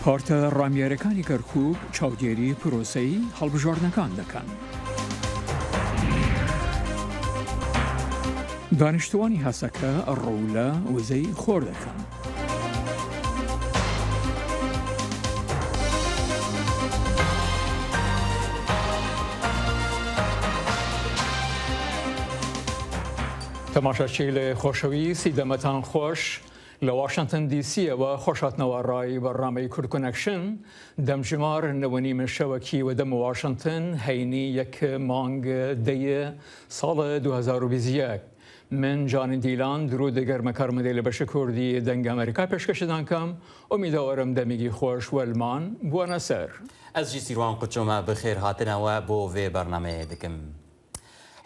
پارتە ڕامیێرەکانی کەرکووک چاودێری پرۆسەی هەڵبژاردنەکان دەکەن. دانیشتوانی هەسەکە ڕوو لە وزەی خۆر دەکەن. تەماشاچی لە خۆشەویستی دەمەتان خۆش لە واشنگتن دیسیەوە خۆشهاتنەوە ڕای بەڕامەی کورد کۆنەکشن دەمژمار نەوەنیمە شەوەکی وەدەم واشنگتن هەینی یەک مانگ دەیە ساڵە 2021. من جانی دیلان درود گەرمە کارمەدەی لە بەشە کوردی دەنگ ئەمریکا پێشکەشتان کەم ئومیدەوەرم دەمێکی خۆش وەلمان بوونە سەر. ئەس جی سیروان قوچۆمە بخێر هاتنەوە بۆ vê بەرنامەیە دکم.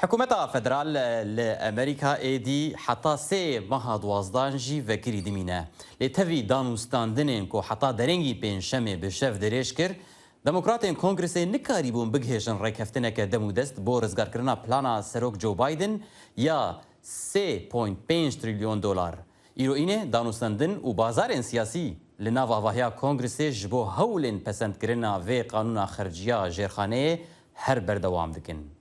حکوومەتە فدرال لە ئەمریکا ئێدی حتا سێ مەها دوازدان ژی vekirî dimîne lê tevî danûstandinên ku heta derengî pênşemê bi şev dirêj kir Demokratên Kongresê nikarîbûn bighêjin rêkeftineke dem û dest bo rizgarkirina plana Serok Joe Biden ya $3.5 trilyon. Îroînê danûstandin û bazarên siyasî li nav avahiya Kongresê ji bo hewlên pesendkirina vê qanûna xerciya jêrxaneyê her berdewam dikin.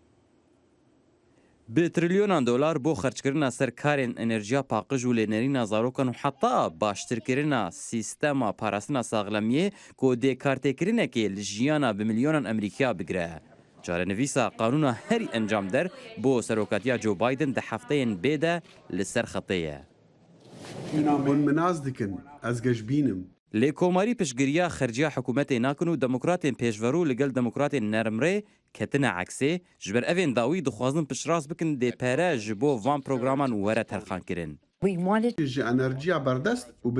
Bi trilyonan dolar bo xerçkirina ser karên enerjiya paqij û lênerîna zarokan û heta baştirkirina sîstema parastina saxlemiyê ku dêkartêkirinekê li jiyana bi milyonan Emerîkya bigire. Çarenivîsa qanûna herî encam der bo seroketiya Joe Biden di hefteyên bê de li ser xetê ye. Hûn min naz dikin, ez geşbînim. Lê komarî piştgiriya xerciya hikûmetê nakin û demokratên pêşverû li gel demokratên nermrê ketine eksê ji ber evên dawî dixwazin piştrast bikin dê pere ji bo van programan were terxankirin. Ji enerjiya berdest û